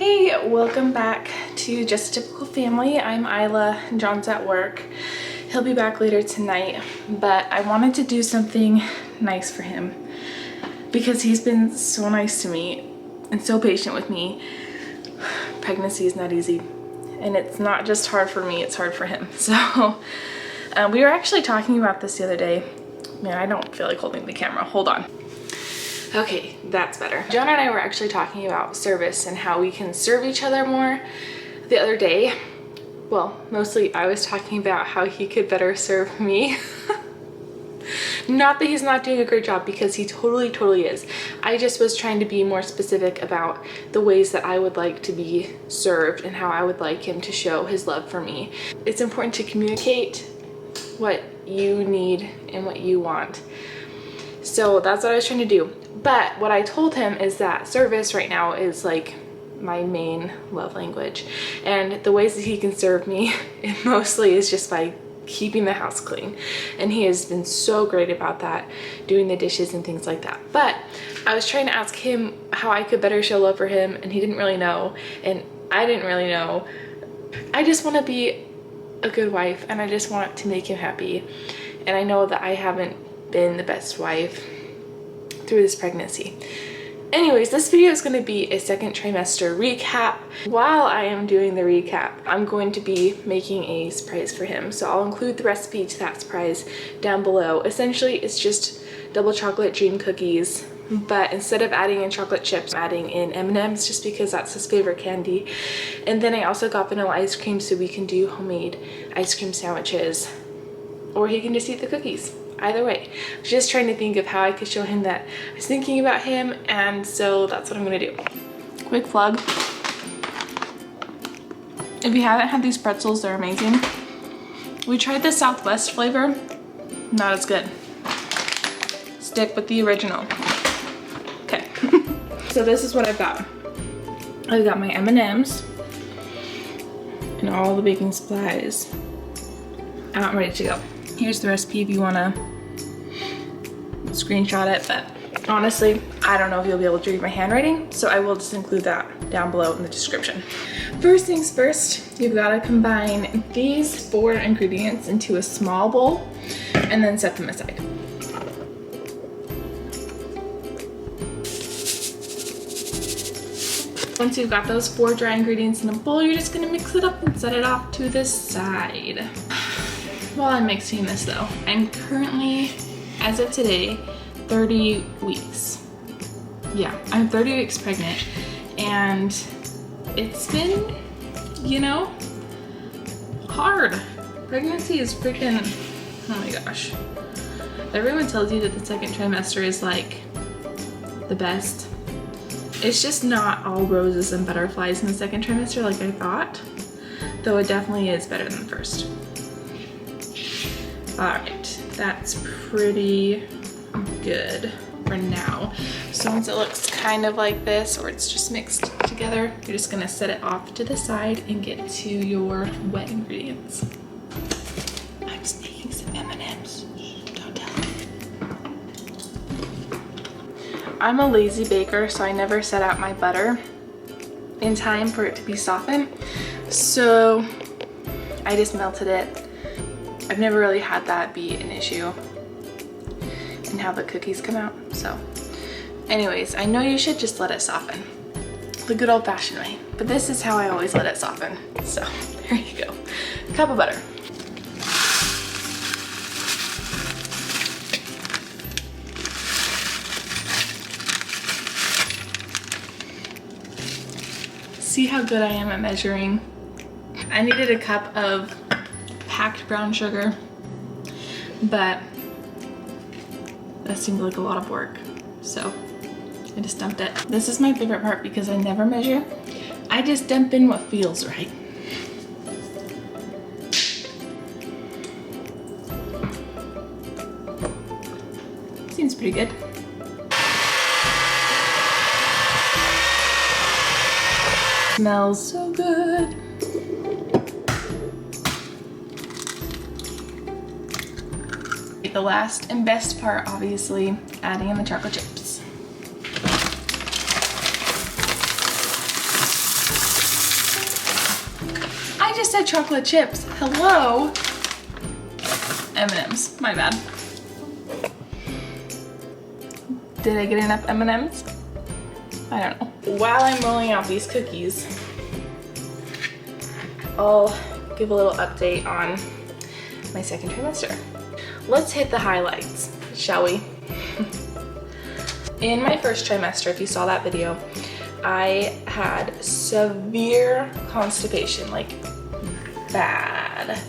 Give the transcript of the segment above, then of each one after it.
Hey, welcome back to Just a Typical Family. I'm Isla, John's at work. He'll be back later tonight, but I wanted to do something nice for him because he's been so nice to me and so patient with me. Pregnancy is not easy, and it's not just hard for me, it's hard for him. So we were actually talking about this the other day. Man, I don't feel like holding the camera. Hold on. Okay, that's better. John and I were actually talking about service and how we can serve each other more the other day. Well, mostly I was talking about how he could better serve me. Not that he's not doing a great job, because he totally is. I just was trying to be more specific about the ways that I would like to be served and how I would like him to show his love for me. It's important to communicate what you need and what you want. So that's what I was trying to do. But what I told him is that service right now is like my main love language. And the ways that he can serve me mostly is just by keeping the house clean. And he has been so great about that, doing the dishes and things like that. But I was trying to ask him how I could better show love for him, and he didn't really know, and I didn't really know. I just want to be a good wife, and I just want to make him happy. And I know that I haven't been the best wife through this pregnancy. Anyways, this video is going to be a second trimester recap. While I am doing the recap, I'm going to be making a surprise for him. So I'll include the recipe to that surprise down below. Essentially, it's just double chocolate dream cookies, but instead of adding in chocolate chips, I'm adding in M&Ms just because that's his favorite candy. And then I also got vanilla ice cream so we can do homemade ice cream sandwiches, or he can just eat the cookies. Either way, I was just trying to think of how I could show him that I was thinking about him, and so that's what I'm gonna do. Quick plug. If you haven't had these pretzels, they're amazing. We tried the Southwest flavor, not as good. Stick with the original. Okay, so this is what I've got. I've got my M&Ms and all the baking supplies out, ready to go. Here's the recipe if you wanna screenshot it, but honestly, I don't know if you'll be able to read my handwriting, so I will just include that down below in the description. First things first, you've gotta combine these 4 ingredients into a small bowl and then set them aside. Once you've got those 4 dry ingredients in a bowl, you're just gonna mix it up and set it off to the side. While I'm mixing this though, I'm currently, as of today, 30 weeks. Yeah, I'm 30 weeks pregnant, and it's been, you know, hard. Pregnancy is freaking, oh my gosh. Everyone tells you that the second trimester is like the best. It's just not all roses and butterflies in the second trimester like I thought, though it definitely is better than the first. Alright, that's pretty good for now. So once it looks kind of like this, or it's just mixed together, you're just gonna set it off to the side and get to your wet ingredients. I'm just making some M&Ms. Don't tell them. I'm a lazy baker, so I never set out my butter in time for it to be softened. So I just melted it. I've never really had that be an issue in how the cookies come out. So anyways, I know you should just let it soften the good old-fashioned way, but this is how I always let it soften. So there you go. A cup of butter. See how good I am at measuring? I needed a cup of packed brown sugar, but that seemed like a lot of work, so I just dumped it. This is my favorite part because I never measure. I just dump in what feels right. Seems pretty good. Smells so good. The last and best part, obviously, adding in the chocolate chips. said chocolate chips. Hello? M&Ms, my bad. Did I get enough M&Ms? I don't know. While I'm rolling out these cookies, I'll give a little update on my second trimester. Let's hit the highlights, shall we? In my first trimester, if you saw that video, I had severe constipation, like bad,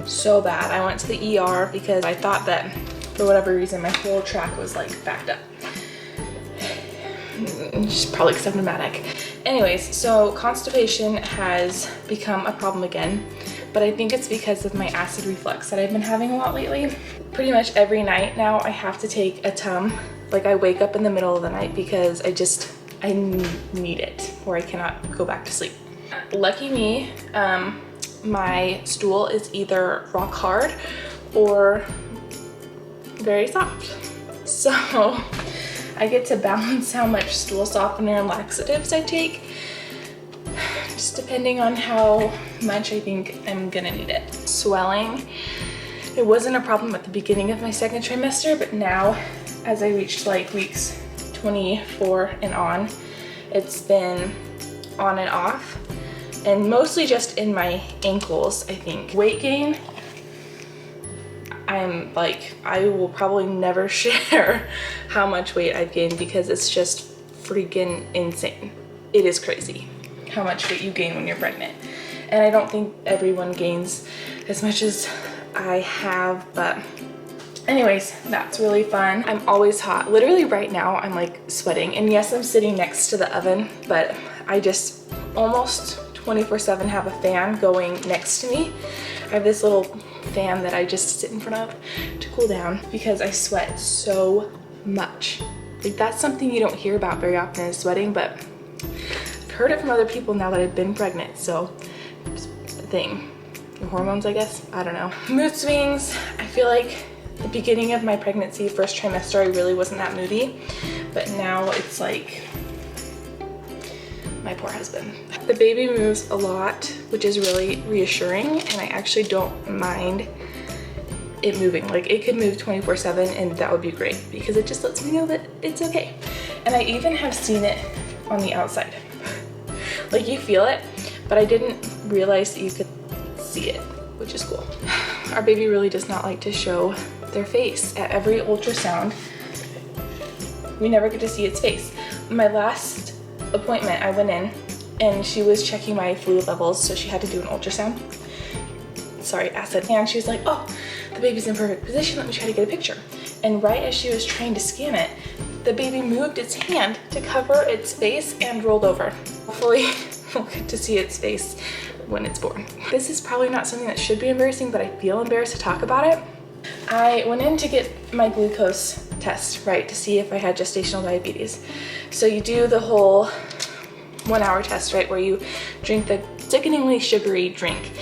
so bad. I went to the ER because I thought that for whatever reason my whole tract was like backed up. Just probably because I'm pneumatic. Anyways, so constipation has become a problem again, but I think it's because of my acid reflux that I've been having a lot lately. Pretty much every night now I have to take a Tum. Like I wake up in the middle of the night because I need it or I cannot go back to sleep. Lucky me, my stool is either rock hard or very soft. So I get to balance how much stool softener and laxatives I take, just depending on how much I think I'm gonna need it. Swelling, it wasn't a problem at the beginning of my second trimester, but now as I reached like weeks 24 and on, it's been on and off, and mostly just in my ankles, I think. Weight gain, I will probably never share how much weight I've gained because it's just freaking insane. It is crazy how much weight you gain when you're pregnant. And I don't think everyone gains as much as I have, but anyways, that's really fun. I'm always hot. Literally right now I'm like sweating, and yes, I'm sitting next to the oven, but I just almost 24/7 have a fan going next to me. I have this little fan that I just sit in front of to cool down because I sweat so much. Like that's something you don't hear about very often is sweating, but I've heard it from other people now that I've been pregnant, so it's a thing. Your hormones, I guess, I don't know. Mood swings, I feel like the beginning of my pregnancy, first trimester, I really wasn't that moody, but now it's like my poor husband. The baby moves a lot, which is really reassuring, and I actually don't mind it moving. Like it could move 24/7 and that would be great because it just lets me know that it's okay. And I even have seen it on the outside. Like you feel it, but I didn't realize that you could see it, which is cool. Our baby really does not like to show their face. At every ultrasound, we never get to see its face. My last appointment, I went in and she was checking my fluid levels, so she had to do an ultrasound. Sorry, acid. And she's like, oh, the baby's in perfect position, let me try to get a picture. And right as she was trying to scan it, the baby moved its hand to cover its face and rolled over. Hopefully we'll get to see its face when it's born. This is probably not something that should be embarrassing, but I feel embarrassed to talk about it. I went in to get my glucose test, right, to see if I had gestational diabetes. So you do the whole 1 hour test, right, where you drink the sickeningly sugary drink,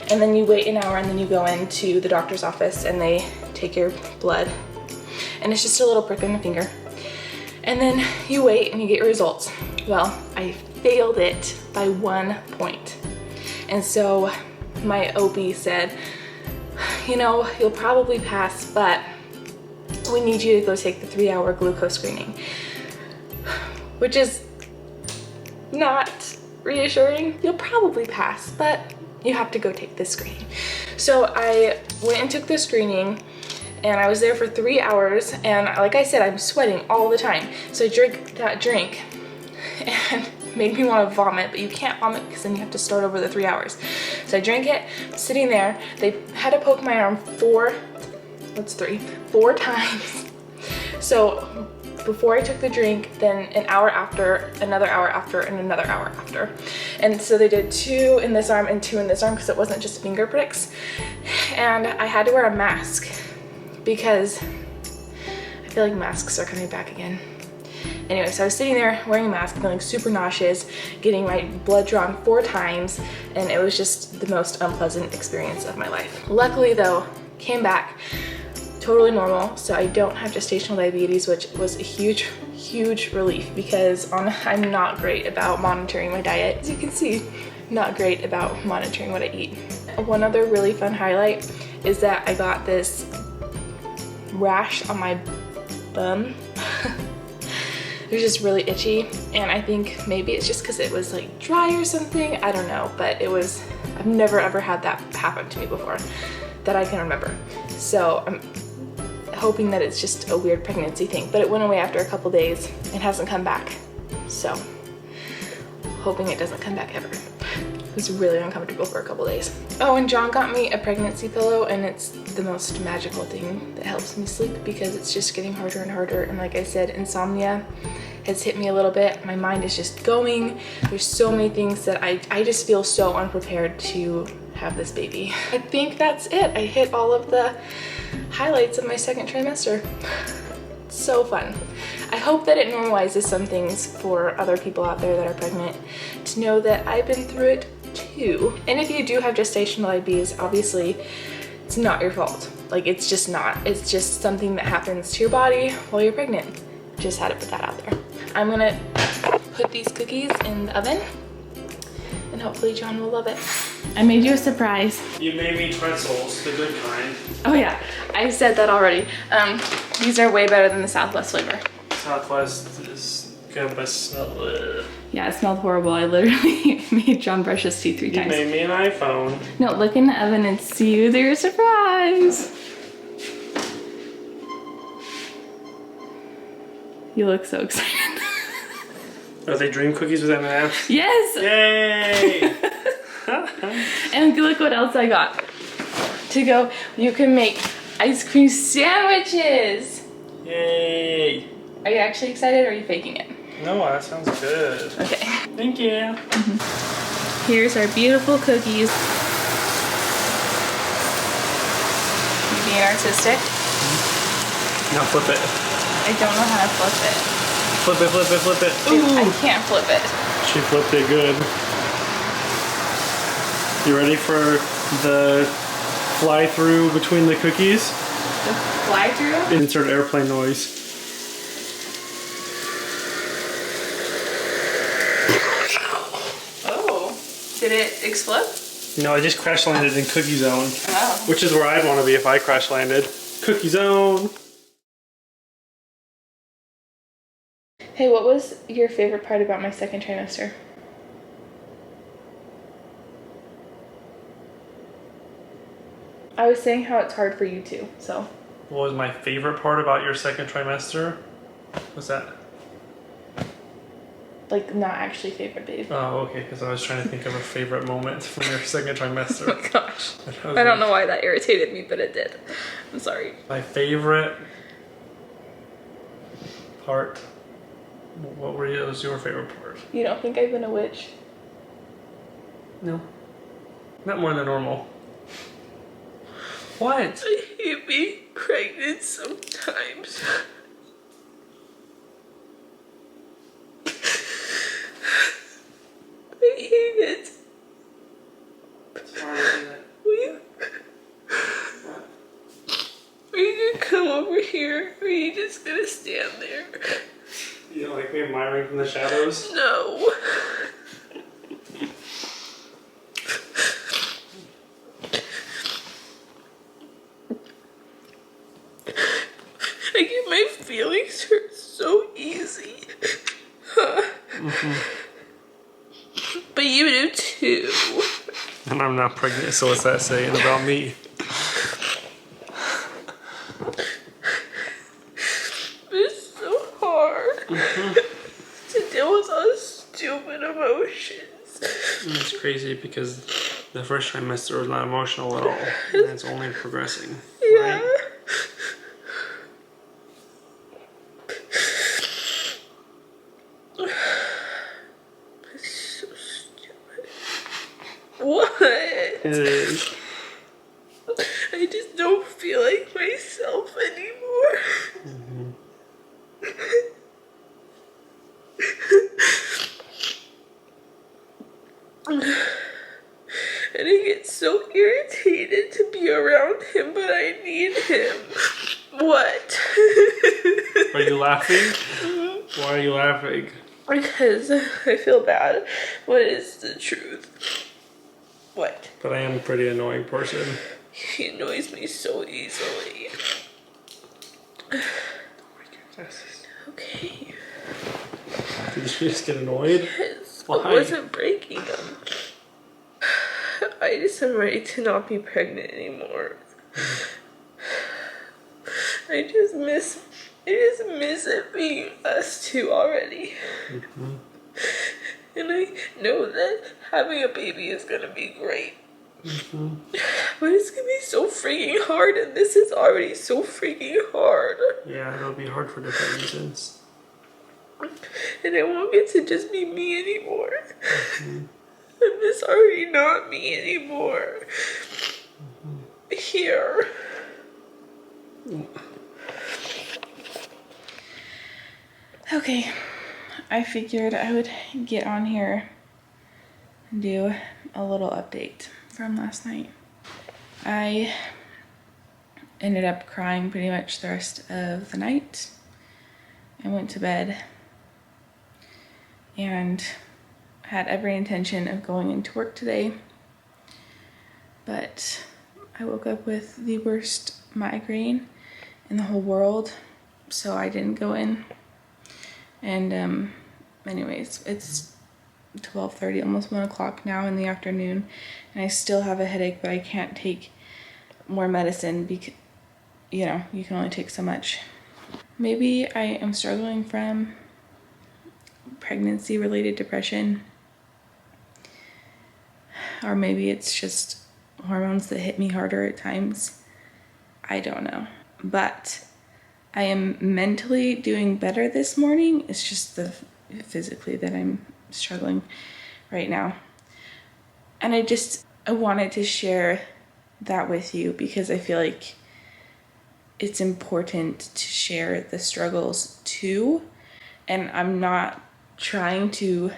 and then you wait an hour and then you go into the doctor's office and they take your blood, and it's just a little prick on the finger. And then you wait and you get your results. Well, I failed it by 1 point. And so my OB said, you know, you'll probably pass, but we need you to go take the 3-hour glucose screening, which is not reassuring. You'll probably pass, but you have to go take this screening. So I went and took the screening, and I was there for 3 hours, and like I said, I'm sweating all the time. So I drank that drink and made me want to vomit, but you can't vomit because then you have to start over the 3 hours. So I drank it, sitting there. They had to poke my arm four times. So before I took the drink, then an hour after, another hour after, and another hour after. And so they did 2 in this arm and 2 in this arm because it wasn't just finger pricks. And I had to wear a mask because I feel like masks are coming back again. Anyway, so I was sitting there wearing a mask, feeling super nauseous, getting my blood drawn 4 times, and it was just the most unpleasant experience of my life. Luckily though, came back totally normal, so I don't have gestational diabetes, which was a huge, huge relief because I'm not great about monitoring my diet. As you can see, not great about monitoring what I eat. One other really fun highlight is that I got this rash on my bum. It was just really itchy, and I think maybe it's just because it was like dry or something, I don't know, but it was, I've never ever had that happen to me before that I can remember. So I'm hoping that it's just a weird pregnancy thing, but it went away after a couple days and hasn't come back. So hoping it doesn't come back ever. It was really uncomfortable for a couple days. Oh, and John got me a pregnancy pillow, and it's the most magical thing that helps me sleep because it's just getting harder and harder. And like I said, insomnia has hit me a little bit. My mind is just going. There's so many things that I just feel so unprepared to have this baby. I think that's it. I hit all of the highlights of my second trimester. So fun. I hope that it normalizes some things for other people out there that are pregnant to know that I've been through it too. And if you do have gestational IBs, obviously it's not your fault. Like, it's just not. It's just something that happens to your body while you're pregnant. Just had to put that out there. I'm gonna put these cookies in the oven and hopefully John will love it. I made you a surprise. You made me pretzels, the good kind. Oh yeah, I said that already. These are way better than the Southwest flavor. Southwest is good, but smell. Yeah, it smelled horrible. I literally made John brush his teeth 3 times. You made me an iPhone. No, look in the oven and see their surprise. You look so excited. Are they dream cookies with M&M's? Yes! Yay! And look what else I got. To go, you can make ice cream sandwiches. Yay! Are you actually excited or are you faking it? No, that sounds good. Okay. Thank you. Here's our beautiful cookies. You being artistic? Now flip it. I don't know how to flip it. Flip it, flip it, flip it. Ooh. I can't flip it. She flipped it good. You ready for the fly through between the cookies? The fly through? Insert airplane noise. Oh, did it explode? No, I just crash landed in Cookie Zone. Oh. Which is where I'd want to be if I crash landed. Cookie Zone. Hey, what was your favorite part about my second trimester? I was saying how it's hard for you too, so. What was my favorite part about your second trimester? What's that? Like, not actually favorite, babe. Oh, okay, because I was trying to think of a favorite moment from your second trimester. Oh my gosh. I don't know why that irritated me, but it did. I'm sorry. My favorite part. What was your favorite part? You don't think I've been a witch? No. Not more than normal. What? I hate being pregnant sometimes. I hate it. Are you gonna come over here, or are you just gonna stand there? You don't like me admiring from the shadows? No. I get my feelings hurt so easy. But you do too. And I'm not pregnant, so what's that saying about me? It's so hard to deal with all stupid emotions. It's crazy because the first trimester was not emotional at all, and it's only progressing. Yeah. Right? It's so stupid. What? It is. I just don't feel like myself anymore. Mm-hmm. And I get so irritated to be around him, but I need him. What? Are you laughing? Why are you laughing? Because I feel bad. What is the truth? What? But I am a pretty annoying person. He annoys me so easily. Don't break your glasses. Okay. Did you just get annoyed? Yes, Why? I wasn't breaking them. I just am ready to not be pregnant anymore. I just miss it being us two already. Mm-hmm. And I know that having a baby is gonna be great. Mm-hmm. But it's gonna be so freaking hard, and this is already so freaking hard. Yeah, it'll be hard for different reasons. And I won't get to just be me anymore. Mm-hmm. And it's already not me anymore. Mm-hmm. Here. Okay, I figured I would get on here and do a little update from last night. I ended up crying pretty much the rest of the night. I went to bed and had every intention of going into work today, but I woke up with the worst migraine in the whole world, so I didn't go in. And anyways, it's 12:30, almost 1 o'clock now in the afternoon, and I still have a headache, but I can't take more medicine because, you know, you can only take so much. Maybe I am struggling from pregnancy-related depression, or maybe it's just hormones that hit me harder at times. I don't know, but I am mentally doing better this morning. It's just the physically that I'm struggling right now. And I wanted to share that with you because I feel like it's important to share the struggles too. And I'm not trying to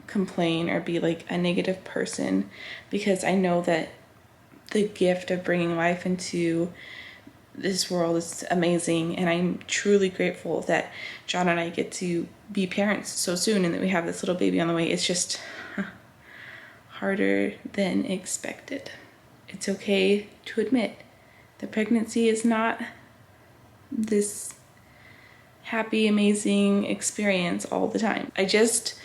complain or be like a negative person, because I know that the gift of bringing life into this world is amazing, and I'm truly grateful that John and I get to be parents so soon and that we have this little baby on the way. It's just harder than expected. It's okay to admit that pregnancy is not this happy, amazing experience all the time. I just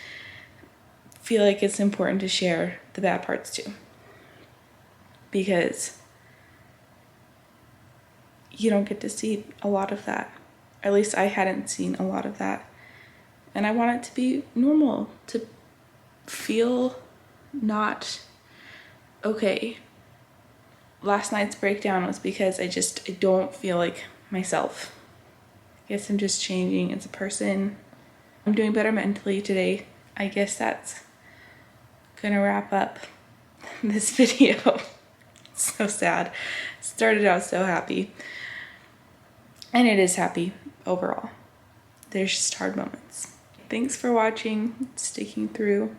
feel like it's important to share the bad parts too, because you don't get to see a lot of that. At least I hadn't seen a lot of that. And I want it to be normal, to feel not okay. Last night's breakdown was because I don't feel like myself. I guess I'm just changing as a person. I'm doing better mentally today. I guess that's gonna wrap up this video. So sad. Started out so happy. And it is happy overall. There's just hard moments. Thanks for watching, sticking through.